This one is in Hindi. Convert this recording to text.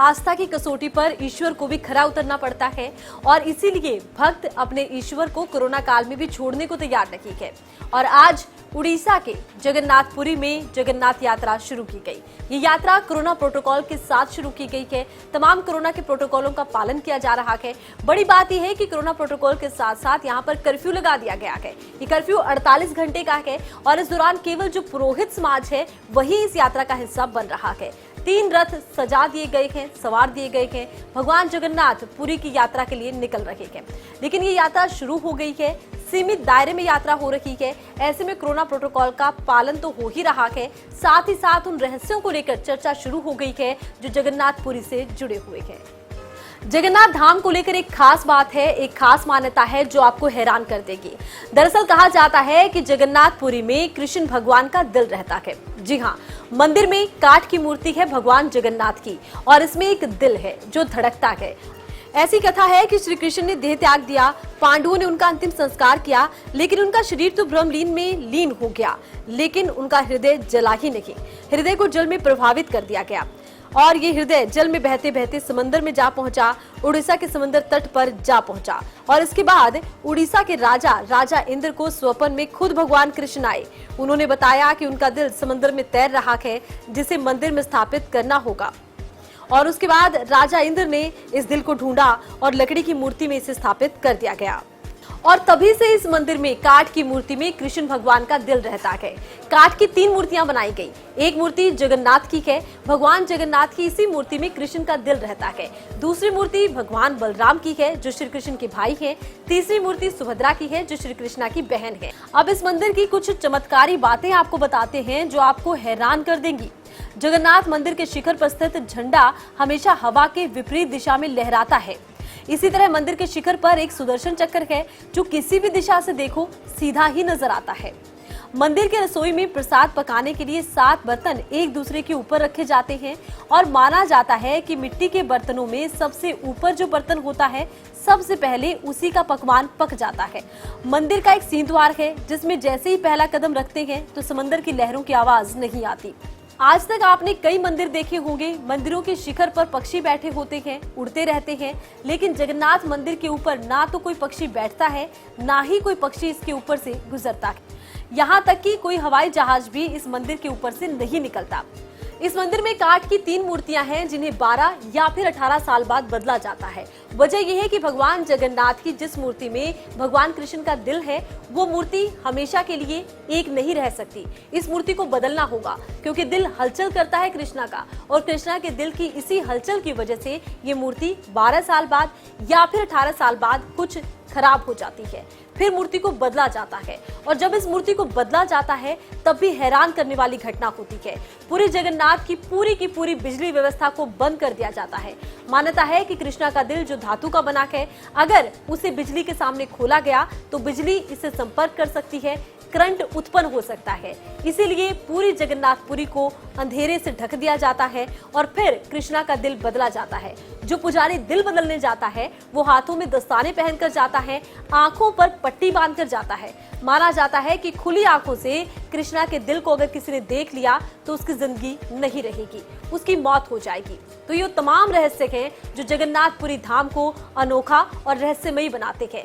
आस्था की कसौटी पर ईश्वर को भी खरा उतरना पड़ता है और इसीलिए भक्त अपने ईश्वर को कोरोना काल में भी छोड़ने को तैयार नहीं है। और आज उड़ीसा के जगन्नाथपुरी में जगन्नाथ यात्रा शुरू की गई। ये यात्रा कोरोना प्रोटोकॉल के साथ शुरू की गई है। तमाम कोरोना के प्रोटोकॉलों का पालन किया जा रहा है। बड़ी बात यह है कि कोरोना प्रोटोकॉल के साथ साथ यहाँ पर कर्फ्यू लगा दिया गया है। ये कर्फ्यू 48 घंटे का है और इस दौरान केवल जो पुरोहित समाज है वही इस यात्रा का हिस्सा बन रहा है। 3 रथ सजा दिए गए हैं, सवार दिए गए हैं। भगवान जगन्नाथ पुरी की यात्रा के लिए निकल रहे हैं, लेकिन ये यात्रा शुरू हो गई है। सीमित दायरे में यात्रा हो रही है। ऐसे में कोरोना प्रोटोकॉल का पालन तो हो ही रहा है, साथ ही साथ उन रहस्यों को लेकर चर्चा शुरू हो गई है जो जगन्नाथपुरी से जुड़े हुए हैं। जगन्नाथ धाम को लेकर एक खास बात है, एक खास मान्यता है जो आपको हैरान कर देगी। दरअसल कहा जाता है कि जगन्नाथपुरी में कृष्ण भगवान का दिल रहता है। जी हाँ, मंदिर में काठ की मूर्ति है भगवान जगन्नाथ की और इसमें एक दिल है जो धड़कता है। ऐसी कथा है कि श्री कृष्ण ने देह त्याग दिया, पांडवों ने उनका अंतिम संस्कार किया, लेकिन उनका शरीर तो ब्रह्मलीन में लीन हो गया, लेकिन उनका हृदय जला ही नहीं। हृदय को जल में प्रभावित कर दिया गया और ये हृदय जल में बहते बहते समंदर में जा पहुंचा, उड़ीसा के समंदर तट पर जा पहुंचा। और इसके बाद उड़ीसा के राजा इंद्र को स्वप्न में खुद भगवान कृष्ण आए। उन्होंने बताया कि उनका दिल समंदर में तैर रहा है, जिसे मंदिर में स्थापित करना होगा। और उसके बाद राजा इंद्र ने इस दिल को ढूंढा और लकड़ी की मूर्ति में इसे स्थापित कर दिया गया और तभी से इस मंदिर में काठ की मूर्ति में कृष्ण भगवान का दिल रहता है। काठ की 3 मूर्तियां बनाई गई। एक मूर्ति जगन्नाथ की है, भगवान जगन्नाथ की इसी मूर्ति में कृष्ण का दिल रहता है। दूसरी मूर्ति भगवान बलराम की है जो श्री कृष्ण के भाई है। तीसरी मूर्ति सुभद्रा की है जो श्री कृष्णा की बहन है। अब इस मंदिर की कुछ चमत्कारी बातें आपको बताते हैं जो आपको हैरान कर देंगी। जगन्नाथ मंदिर के शिखर पर स्थित झंडा हमेशा हवा के विपरीत दिशा में लहराता है। इसी तरह मंदिर के शिखर पर एक सुदर्शन चक्र है जो किसी भी दिशा से देखो सीधा ही नजर आता है। मंदिर के रसोई में प्रसाद पकाने के लिए 7 बर्तन एक दूसरे के ऊपर रखे जाते हैं और माना जाता है कि मिट्टी के बर्तनों में सबसे ऊपर जो बर्तन होता है सबसे पहले उसी का पकवान पक जाता है। मंदिर का एक सिंहद्वार है जिसमें जैसे ही पहला कदम रखते हैं तो समंदर की लहरों की आवाज नहीं आती। आज तक आपने कई मंदिर देखे होंगे, मंदिरों के शिखर पर पक्षी बैठे होते हैं, उड़ते रहते हैं, लेकिन जगन्नाथ मंदिर के ऊपर ना तो कोई पक्षी बैठता है, ना ही कोई पक्षी इसके ऊपर से गुजरता है। यहाँ तक कि कोई हवाई जहाज भी इस मंदिर के ऊपर से नहीं निकलता। इस मंदिर में काठ की 3 मूर्तियां हैं जिन्हें 12 या फिर 18 साल बाद बदला जाता है। वजह यह है कि भगवान जगन्नाथ की जिस मूर्ति में भगवान कृष्ण का दिल है वो मूर्ति हमेशा के लिए एक नहीं रह सकती। इस मूर्ति को बदलना होगा क्योंकि दिल हलचल करता है कृष्णा का और कृष्णा के दिल की इसी हलचल की वजह से ये मूर्ति 12 साल बाद या फिर 18 साल बाद कुछ खराब हो जाती है। फिर मूर्ति को बदला जाता है और जब इस मूर्ति को बदला जाता है तब भी हैरान करने वाली घटना होती है। पूरी जगन्नाथ की पूरी बिजली व्यवस्था को बंद कर दिया जाता है। मान्यता है कि कृष्णा का दिल जो धातु का बना है, अगर उसे बिजली के सामने खोला गया तो बिजली इससे संपर्क कर सकती है, करंट उत्पन्न हो सकता है। इसीलिए पूरी जगन्नाथपुरी को अंधेरे से ढक दिया जाता है और फिर कृष्णा का दिल बदला जाता है। जो पुजारी दिल बदलने जाता है वो हाथों में दस्ताने पहनकर जाता है, आंखों पर पट्टी बांधकर जाता है। माना जाता है कि खुली आंखों से कृष्णा के दिल को अगर किसी ने देख लिया तो उसकी जिंदगी नहीं रहेगी, उसकी मौत हो जाएगी। तो ये तमाम रहस्य हैं जो जगन्नाथपुरी धाम को अनोखा और रहस्यमयी बनाते हैं।